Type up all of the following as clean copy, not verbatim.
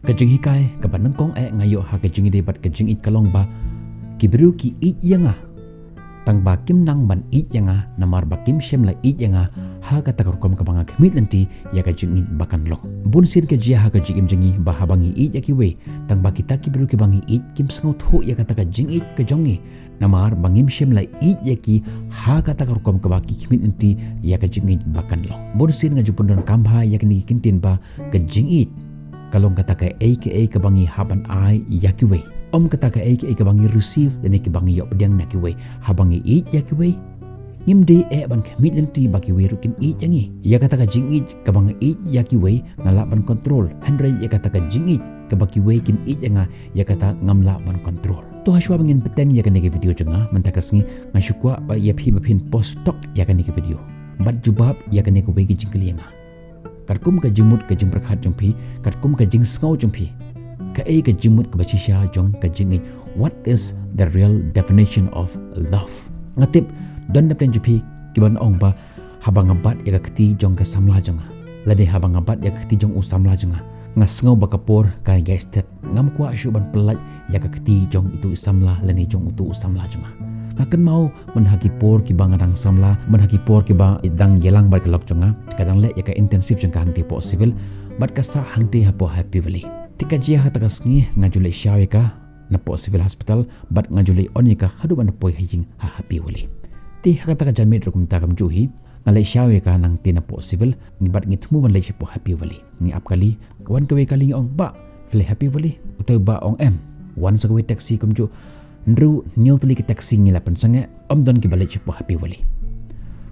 Kajing hikai kaban nengkong ngayo ha kajing debat kajing it kalong ba kibiru ki it yanga tang ba kim nang ban it yanga namar ba kim shem la it yanga ha kata korkom kabanga kemit nanti ya kajing it bakan long bun sin ke jia ha kajing jengi ba habangi it ya kiwe tang ba kita kibiru ki bangi it kim sngo tho ya kata kajing it kajongi namar bangim shem la it ya ki ha kata korkom kabaki kemit nanti ya kajing it bakan long bun sin ngajupun don kambha ya kini kintin ba kajing it kalong kata ka aka kabangi haban ai yakiwe om kata ka aka kabangi receive dan kabangi yok pedang nakiwe habangi it yakiwe ngimde ban kemit nanti baki we rukin it yangi ya kata ka jing it kabangi it yakiwe ngalaban kontrol handre ya kata ka jing it kabaki we kin it yanga ya kata ngamla ban kontrol to haswa bangin peteng ya kanike video jonga mentakas ngi ngasukwa ba ya phi bapin post tok ya kanike video bat jubab ya kanike we ki jingkli yanga katkum ka jimut ka jing prakhat jongpi katkum ka jing skau jongpi ka ka jimut ka bachisha jong ka jing what is the real definition of love ngatip don na plan jpi kiban ong ba habang abat ya kati jong ka samla jonga lade habang abat ya kati jong usamla jonga ngasngau ba kapor ka gestet ngam kwa shuban pelat ya kati jong itu samla lane jong itu usamla jonga akan mau menhaki por ki bangarang samla menhaki por ki bang idang yelang bar kelok jonga kadang le ya ka intensif jong hang po civil bat ka sa hang te hapo happy valley tika jia ha takas ngi ngajule shawe ka na po civil hospital bat ngajule onika hadu ban po hijing ha happy valley ti ha ta ka janmit rukum ta kam juhi ngalai shawe ka nang tina po civil ngi bat ngi thumu ban le po happy valley ngi apkali wan ka we kali ong ba fle happy valley utai ba ong em wan sa we taxi kum ju Nru nyotli ki taksi ngila pensange om don ki balik po happy valley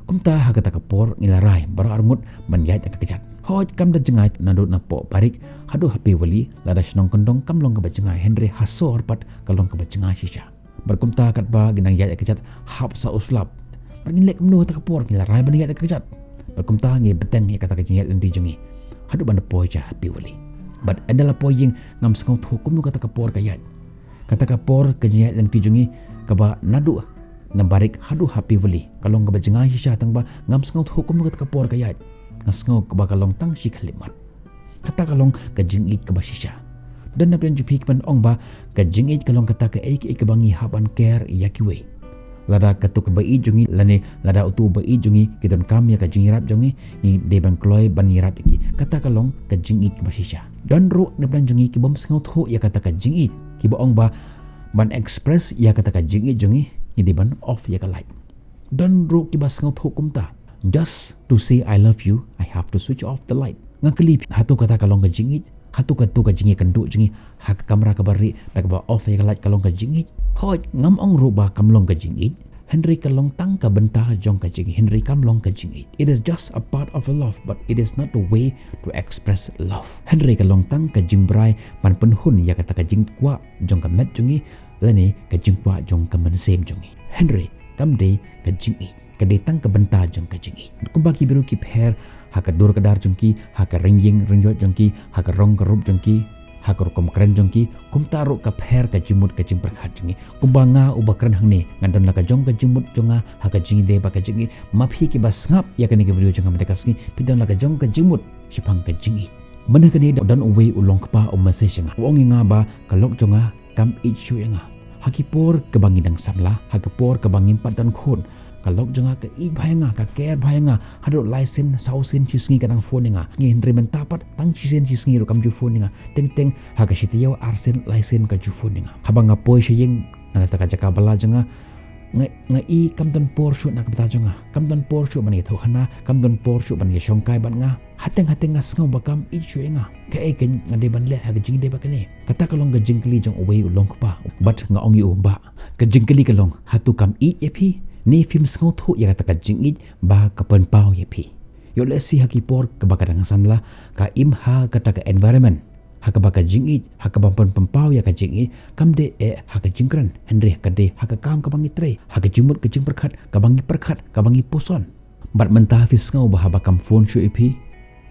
kumta ha kata kapor ngila rai bara arngut ban yait ka kejat hoj kam da jengai nandut na po parik hadu happy valley lada shnong kondong kam long ka bajengai Henry haso orpat kalong ka bajengai shisha berkumta kat ba ginang yait ka kejat hap sa uslap bergin lek mnu kata kapor ngila rai ban yait ka kejat berkumta ngi beteng ya kata kejat nanti jengi hadu ban po ja happy valley but adalah po ying ngam skong hukum nu kata kapor ka yait kata kapor kenyat dan kijungi kaba nadu na barik hadu happy valley kalong kaba jengai shisha tang ba ngam sngau hukum kata kapor kayat ngasngau kaba kalong tang shi khalimat kata kalong ka jingit kaba shisha dan na plan jupi ban ong ba ka jingit kalong kata ka ek bangi haban care yakiwe lada katu ka bai jungi lane lada utu bai jungi kidon kam ya ka jingirap jungi ni deban kloy ban yirap iki kata kalong ka jingit kaba shisha dan ro na plan jungi ki bom sngau thu ya kata ka jingit kiba ong ba ban express ya kata ka jingi jungi ni ban off ya ka light dan ro kiba sngau hukum ta just to say I love you I have to switch off the light ngakli hatu kata kalong ka jingi hatu ka jingi kandu jungi hak kamera ka bari dak ba off ya ka light kalong ka jingi hoj ngam ong ro ba kamlong ka jingi Henry kalong tang ka bentah jong ka jingi Henry kamlong ka jingi it is just a part of a love but it is not the way to express love Henry kalong tang ka jingbrai pan penhun ya kata ka jing kwa jong ka met jungi lane ka jing kwa jong ka mensem jungi Henry kamde ka jingi ka detang ka bentah jong ka jingi kumbaki biru ki pher ha ka dur ka dar jongki ha ka ringjing rinjot jongki ha ka rong ka rup jongki hakor kom kren jongki kum taru ka pher ka jimut ka jing prakhat jingi kumbanga ubakran hangne ngandon la ka jong ka jimut jonga ha ka jingi de ba ka jingi maphi ki bas ngap ya kani ke video jonga medekasni pidon la ka jong ka jimut sipang ka jingi mana kani dan uwe ulong kpa o message nga wongi nga ba kalok jonga kam ichu nga hakipor ke bangidang samla hakipor ke bangin padan khon kalok jonga ka i bhainga ka care bhainga hado license sausin chisngi kadang phone nga ngi henry mentapat tang chisen chisngi ro kam ju phone nga teng teng ha ka sitiyaw arsen license ka ju phone nga habanga poi shing na ta ka jaka bala jonga ngai i kam don por shu na ka jonga kam don por shu ban ye thokhana kam don por shu ban ye shongkai ban nga hateng nga sngo bakam i shu nga ka e ken ngade ban le ha ka jing de ba kane kata kalong ga jingkli jong away ulong pa but nga ong yu ba ka jingkli kalong hatu kam i epi ni film skau thu ya kata ka jingit ba ka pen pau ye pi yo le si hakipor ka bakadang samla ka im ha kata ka environment ha ka baka jingit ha ka pen pau ya ka jingit kam de ha ka jingkran Henry ka de ha ka kam ka bangi tre ha ka jimut ka jing prakhat ka bangi poson bat mentah fis skau ba bakam phone shu epi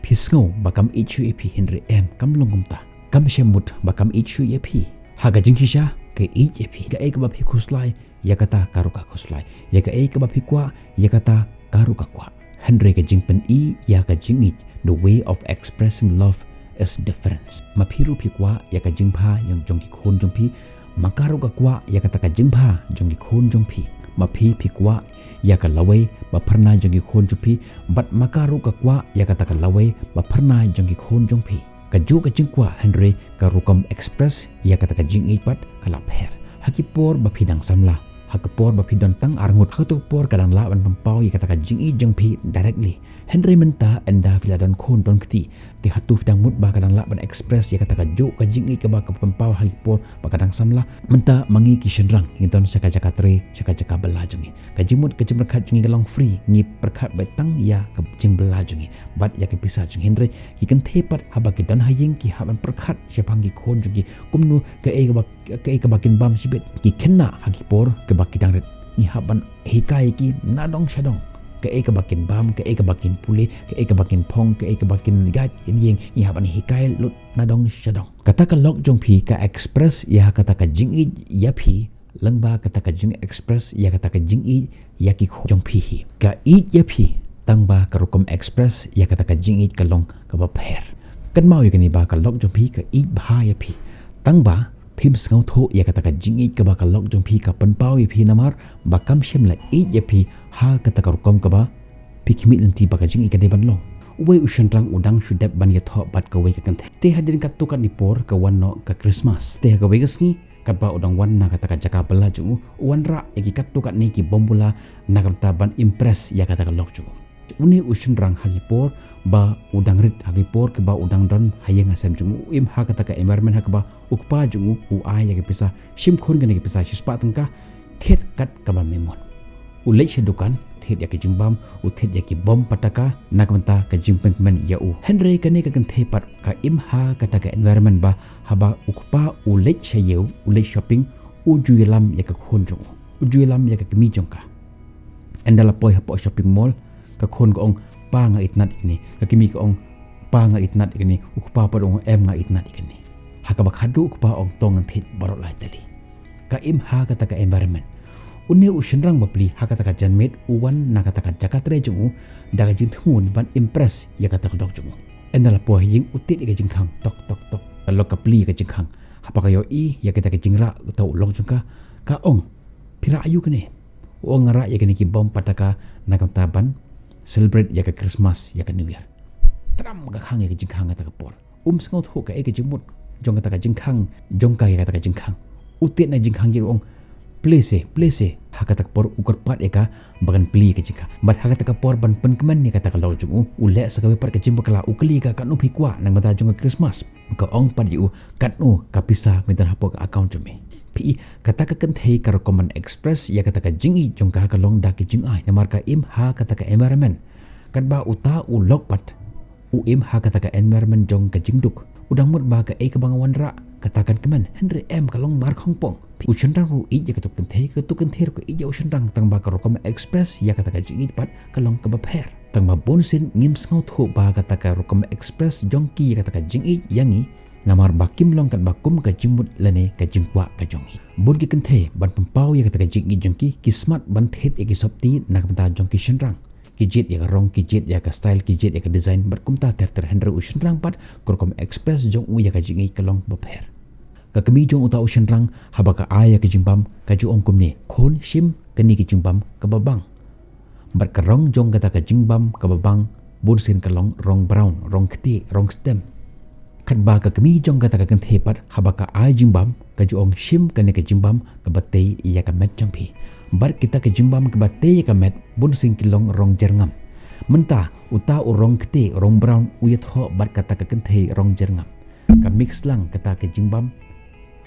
fis skau bakam ichu epi Henry kam longum ta kam shemut bakam ichu epi ha ka jingkisha ke epi ka ek ba phi khuslai ya kata karu ka khuslai ya ka ek ba phi kwa ya kata karu ka kwa Henry ka jingpen i ya ka jingit the way of expressing love is difference. Mapiru pikwa ya ka jingpha yang jongki khon jongpi makaru ka kwa ya ka taka jingpha jongki khon jongpi. Mapi pikwa ya ka lawai ba pharna jongki khon jongpi bat makaru ka kwa ya ka taka lawai ba pharna jongki khon jongpi. Ka jo ka jingkwa Henry ka Rukam Express ya ka taka jing ipat kala pher. Hakipor ba phidang samla hakapor ba phidon tang arngut hakatupor kadang la ban pampau ya ka taka jing i jongpi directly. Henry menta enda filadan khon don kti ti hatuf dang mut ba kadang la ban express ya kata ka jo ka jingi ka ba ka pempau hipor ba kadang samla menta mangi ki shenrang ngiton saka jaka tre saka jaka bela jungi ka jimut ka jim rakhat jungi galong free ni perkhat ba tang ya ka jing bela jungi bat ya ka pisa jung Henry ki kan thepat haba ki dan hayeng ki haban perkhat syapang ki khon jungi kumnu ka e ka bakin bam sibet ki kenna hagipor ka bakidang ret ni haban hikai ki nadong shadong ke ka bakin bam ke ka bakin pule ke ka bakin pong ke ka bakin gat yeng i haban hikai lut nadong shadong kata ka lok jong phi ka express ya kata ka jing i ya phi langba kata ka jing express ya kata ka jing i ya ki jong phi hi ka i ya phi tangba ka Rukam Express ya kata ka jing i ka long ka ba pher kan mau ya ni ba ka lok jong phi ka i bha ya phi tangba phim sngau tho ya kata ka jing i ka ba ka lok jong phi ka pan pau ya phi namar ba kam shem la i ya phi ha kata ka Rukam ka ba pikmi nanti ba ka jing i ka de ban long uwe ushan rang udang shudap ban ya tho bat ka we ka kan te hadin ka tukan ni por ka wanno ka Christmas te ka we gasni kat ba udang wan na kata ka jaka bela ju wan ra eki kat tukan ni ki bombula na kan ban impress ya kata ka lok ju uni ushan rang hagi por ba udang rit hagi por ke ba udang don hayang asam jungu im ha kata ka environment ha ka ba ukpa jungu u ai ya ke pisa shim khon gane ke pisa shispa tangka thet kat ka ba memon ulai shedukan thet ya ke jimbam u thet ya ki bom pataka nakmanta ka jimpen ya u Henry kane ka kan thepat ka im ha kata ka environment ba haba ukpa ulai chayeu ulai shopping u juilam ya ka khon jungu u juilam ya ka mi jongka endala poi ha po shopping mall ka khon ko ong pa nga itnat ini ka kimi ko ong pa nga itnat ini ukpa pa ong em nga itnat ini haka ba khadu ukpa ong tong thit barot lai tali ka im ha kata ka environment unne u shenrang bapli haka ta ka janmet uwan na kata ka jakatre jungu daga jin thun ban impress ya kata ka dok jungu endala po ying utit ka jingkhang tok tok tok lok ka pli ka jingkhang hapa ka yo i ya kata ka jingra tau lok jungka ka ong pira ayu kene ong ngara ya kene ki bom pataka na kata ban celebrate ya ka Christmas ya ka New Year tram ka khang ya ka jingkhang ta ka por sngau tho ka e ka jingmut jong ka ta ka jingkhang jong ka ya ka ta ka jingkhang utit na jingkhang gi ong place haka tak por ukor pat eka bagan pli ka jika bat haka tak por ban pen keman ni kata kalau jungu ule sakawe par ka jimba kala ukli ka kanu pikwa nang mata jong Christmas ka ong pat yu katnu ka pisa mitan hapo ka account jumi pi kata ka kan thei ka Rukam Express ya kata ka jingi jong ka long da ki jing ai namar ka im ha kata ka environment kat ba uta u lok pat u im ha kata ka environment jong ka jingduk udang mut ba ka e ka bangawan ra katakan keman Henry M kalong mar khongpong ushan rang ru i ya ka tukan ther ko i ya ushan rang tang ba ka Rukam Express ya kata ka jingit pat kalong ka ba pher tang ba bonsin ngim sngau thu ba kata ka Rukam Express jongki ya kata ka jingi yangi namar bakim long kat bakum ka jimut lane ka jingkwa ka jongi bon ki kan the ban pampau ya kata ka jingi jongki kismat ban thet e ki sopti nak mata jongki shenrang kijit ya rong kijit ya ka style kijit ya ka design berkumta ter Henry ushan rang pat Rukam Express jong u ya ka jingi kalong ba pher ka kami jong uta ushan rang haba ka aya ka jimbam ka ju ong kumne khon shim kani ki jimbam ka babang bar ka rong jong kata ka jimbam ka babang bun sin ka long rong brown rong kti rong stem kat ba ka kami jong kata ka kan thepat haba ka aya jimbam ka ju ong shim kani ka jimbam ka batei ya ka met jampi bar kita ka jimbam ka batei ya ka met bun sin ki long rong jerngam menta uta u rong kti rong brown uyat ho bar kata ka kan thei rong jerngam ka mix lang kata ka jimbam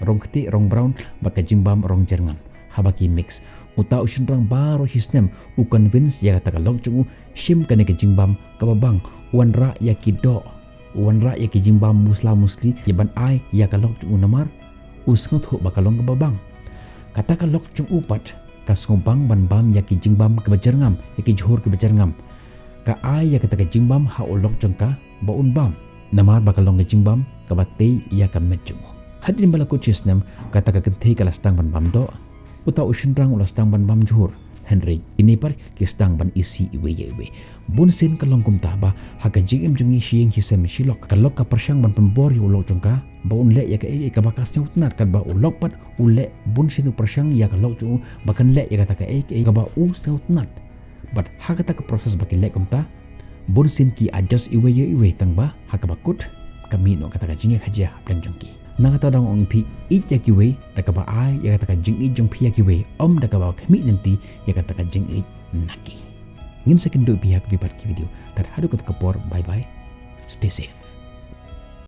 rong kti rong brown baka jimbam rong jerngam habaki mix uta ushan rang baro hisnem u convince ya kata ka lok jungu shim kane ka jimbam ka babang wan ra ya ki do wan ra ya ki jimbam musli ya ban ai ya ka lok jungu namar usngot ho baka long ka babang kata ka lok jungu pat ka sngobang ban bam ya ki jimbam ka bajerngam ya ki jhor ka bajerngam ka ai ya kata ka jimbam ha ulok jengka ba un bam namar baka long ka jimbam ka batei ya ka met jungu hadin bala ko chisnem kata ka kentei kala stang ban bam do uta ushin rang ulas tang ban bam jhur Henry ini par kistang ban isi iwe bun sin kalong kum ta ba haga jingim jungi sieng hisem silok kalok ka persang ban pembor yu ulok jongka ba unle ya ka ka bakas nyutnar kan ba ulok pat ule bun sin persang ya kalok ju bakan le ya kata ka ba u sautnat but haga ta ka proses bakin le kum ta bun sin ki adjust iwe tang ba haga bakut kami no kata ka jingi khaja plan jongki nakata dang ong pi it ya kiwe da ka ba ai ya kata ka jing it jong pi ya kiwe om da ka ba kami nanti ya kata ka jing it naki ngin second do pihak vibat ki video tar hadu kat kapor bye bye stay safe